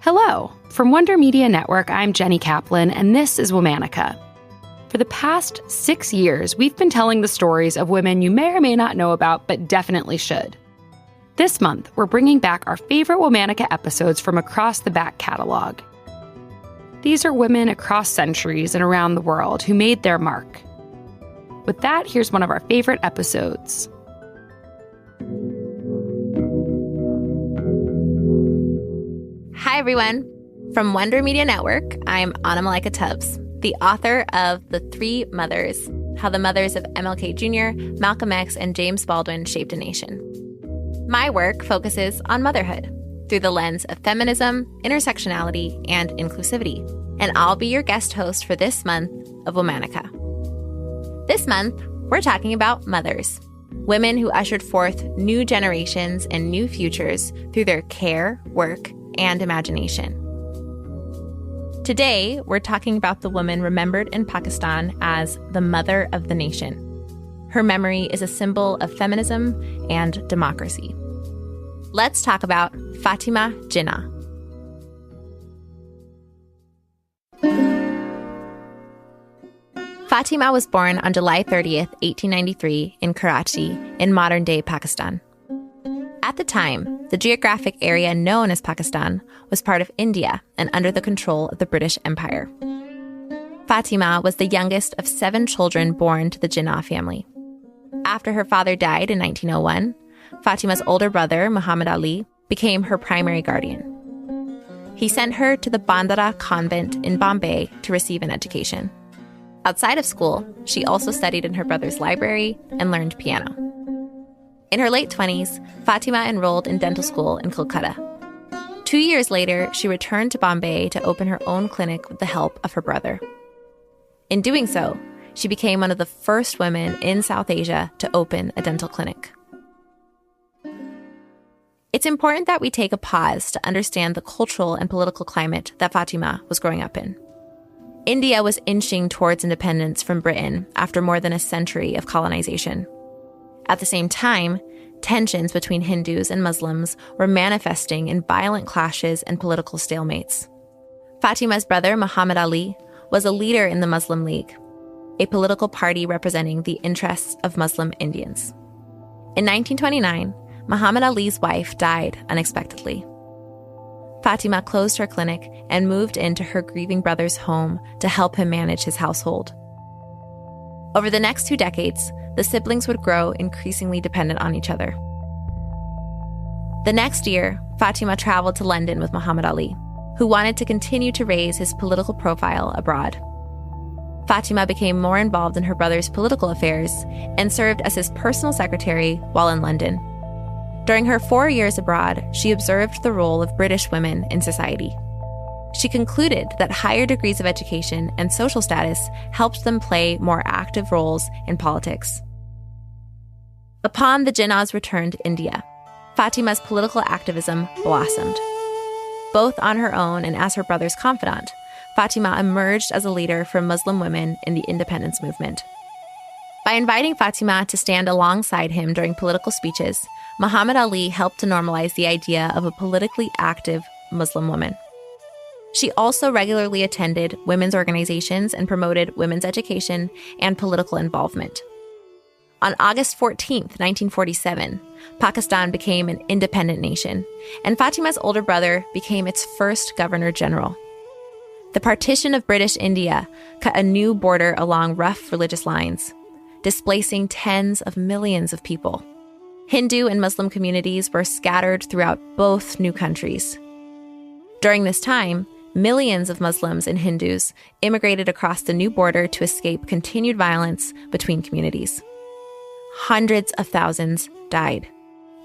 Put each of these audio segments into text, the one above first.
Hello. From Wonder Media Network, I'm Jenny Kaplan, and this is Womanica. For the past 6 years, we've been telling the stories of women you may or may not know about, but definitely should. This month, we're bringing back our favorite Womanica episodes from across the back catalog. These are women across centuries and around the world who made their mark. With that, here's one of our favorite episodes. Hi, everyone. From Wonder Media Network, I'm Womanica Tubbs, the author of The Three Mothers, How the Mothers of MLK Jr., Malcolm X, and James Baldwin Shaped a Nation. My work focuses on motherhood through the lens of feminism, intersectionality, and inclusivity. And I'll be your guest host for this month of Womanica. This month, we're talking about mothers, women who ushered forth new generations and new futures through their care, work, and imagination. Today, we're talking about the woman remembered in Pakistan as the mother of the nation. Her memory is a symbol of feminism and democracy. Let's talk about Fatima Jinnah. Fatima was born on July 30th, 1893 in Karachi in modern-day Pakistan. At the time, the geographic area known as Pakistan was part of India and under the control of the British Empire. Fatima was the youngest of 7 children born to the Jinnah family. After her father died in 1901, Fatima's older brother, Muhammad Ali, became her primary guardian. He sent her to the Bandara convent in Bombay to receive an education. Outside of school, she also studied in her brother's library and learned piano. In her late 20s, Fatima enrolled in dental school in Kolkata. 2 years later, she returned to Bombay to open her own clinic with the help of her brother. In doing so, she became one of the first women in South Asia to open a dental clinic. It's important that we take a pause to understand the cultural and political climate that Fatima was growing up in. India was inching towards independence from Britain after more than a century of colonization. At the same time, tensions between Hindus and Muslims were manifesting in violent clashes and political stalemates. Fatima's brother, Muhammad Ali, was a leader in the Muslim League, a political party representing the interests of Muslim Indians. In 1929, Muhammad Ali's wife died unexpectedly. Fatima closed her clinic and moved into her grieving brother's home to help him manage his household. Over the next 2 decades, the siblings would grow increasingly dependent on each other. The next year, Fatima traveled to London with Muhammad Ali, who wanted to continue to raise his political profile abroad. Fatima became more involved in her brother's political affairs and served as his personal secretary while in London. During her 4 years abroad, she observed the role of British women in society. She concluded that higher degrees of education and social status helped them play more active roles in politics. Upon the Jinnah's return to India, Fatima's political activism blossomed. Both on her own and as her brother's confidant, Fatima emerged as a leader for Muslim women in the independence movement. By inviting Fatima to stand alongside him during political speeches, Muhammad Ali helped to normalize the idea of a politically active Muslim woman. She also regularly attended women's organizations and promoted women's education and political involvement. On August 14, 1947, Pakistan became an independent nation, and Fatima's older brother became its first governor general. The partition of British India cut a new border along rough religious lines, displacing tens of millions of people. Hindu and Muslim communities were scattered throughout both new countries. During this time, millions of Muslims and Hindus immigrated across the new border to escape continued violence between communities. Hundreds of thousands died.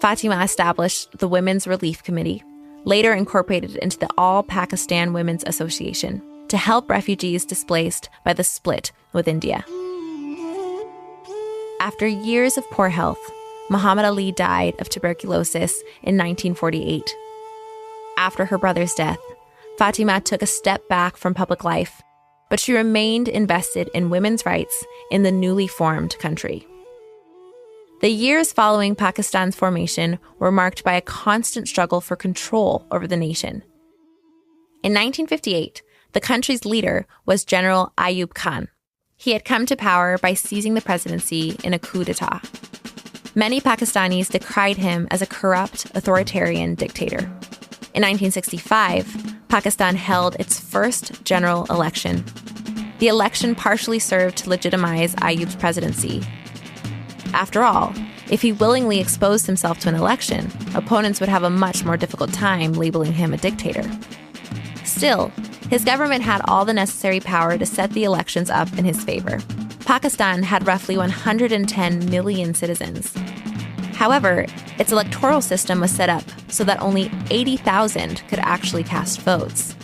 Fatima established the Women's Relief Committee, later incorporated into the All Pakistan Women's Association, to help refugees displaced by the split with India. After years of poor health, Muhammad Ali died of tuberculosis in 1948. After her brother's death, Fatima took a step back from public life, but she remained invested in women's rights in the newly formed country. The years following Pakistan's formation were marked by a constant struggle for control over the nation. In 1958, the country's leader was General Ayub Khan. He had come to power by seizing the presidency in a coup d'etat. Many Pakistanis decried him as a corrupt, authoritarian dictator. In 1965, Pakistan held its first general election. The election partially served to legitimize Ayub's presidency. After all, if he willingly exposed himself to an election, opponents would have a much more difficult time labeling him a dictator. Still, his government had all the necessary power to set the elections up in his favor. Pakistan had roughly 110 million citizens. However, its electoral system was set up so that only 80,000 could actually cast votes.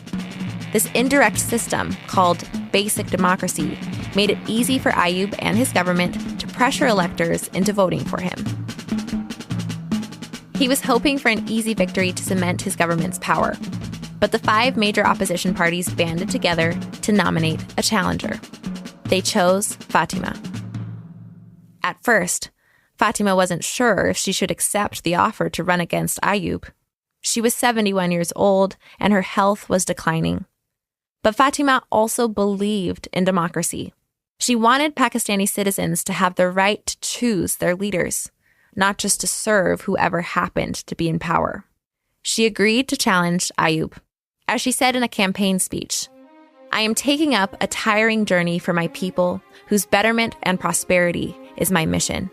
This indirect system, called basic democracy, made it easy for Ayub and his government to pressure electors into voting for him. He was hoping for an easy victory to cement his government's power, but the 5 major opposition parties banded together to nominate a challenger. They chose Fatima. At first, Fatima wasn't sure if she should accept the offer to run against Ayub. She was 71 years old, and her health was declining. But Fatima also believed in democracy. She wanted Pakistani citizens to have the right to choose their leaders, not just to serve whoever happened to be in power. She agreed to challenge Ayub. As she said in a campaign speech, "I am taking up a tiring journey for my people whose betterment and prosperity is my mission."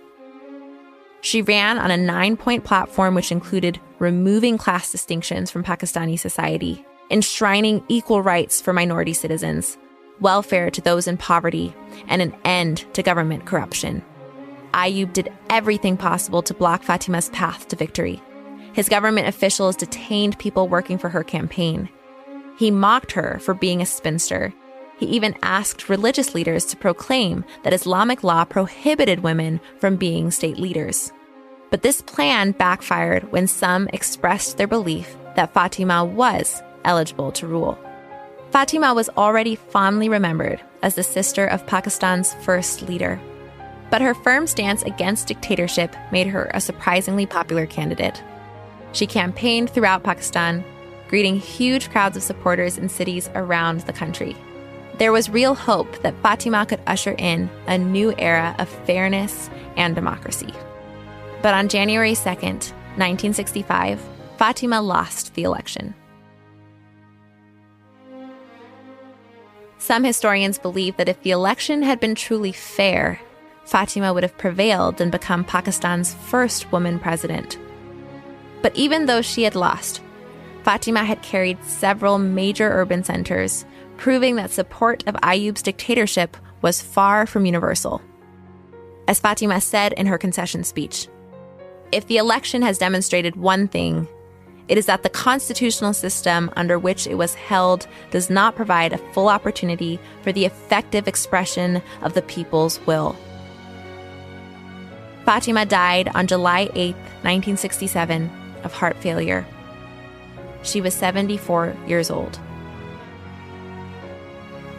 She ran on a 9-point platform which included removing class distinctions from Pakistani society, enshrining equal rights for minority citizens, welfare to those in poverty, and an end to government corruption. Ayub did everything possible to block Fatima's path to victory. His government officials detained people working for her campaign. He mocked her for being a spinster. He even asked religious leaders to proclaim that Islamic law prohibited women from being state leaders. But this plan backfired when some expressed their belief that Fatima was eligible to rule. Fatima was already fondly remembered as the sister of Pakistan's first leader. But her firm stance against dictatorship made her a surprisingly popular candidate. She campaigned throughout Pakistan, greeting huge crowds of supporters in cities around the country. There was real hope that Fatima could usher in a new era of fairness and democracy. But on January 2nd, 1965, Fatima lost the election. Some historians believe that if the election had been truly fair, Fatima would have prevailed and become Pakistan's first woman president. But even though she had lost, Fatima had carried several major urban centers, proving that support of Ayub's dictatorship was far from universal. As Fatima said in her concession speech, "If the election has demonstrated one thing, it is that the constitutional system under which it was held does not provide a full opportunity for the effective expression of the people's will." Fatima died on July 8, 1967, of heart failure. She was 74 years old.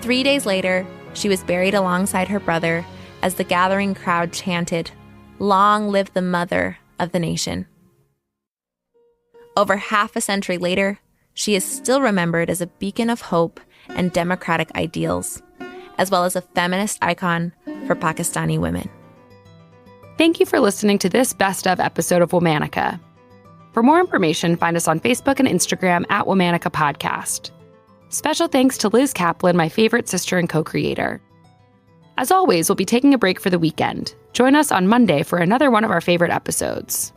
3 days later, she was buried alongside her brother as the gathering crowd chanted, "Long live the mother of the nation." Over half a century later, she is still remembered as a beacon of hope and democratic ideals, as well as a feminist icon for Pakistani women. Thank you for listening to this Best Of episode of Womanica. For more information, find us on Facebook and Instagram at Womanica Podcast. Special thanks to Liz Kaplan, my favorite sister and co-creator. As always, we'll be taking a break for the weekend. Join us on Monday for another one of our favorite episodes.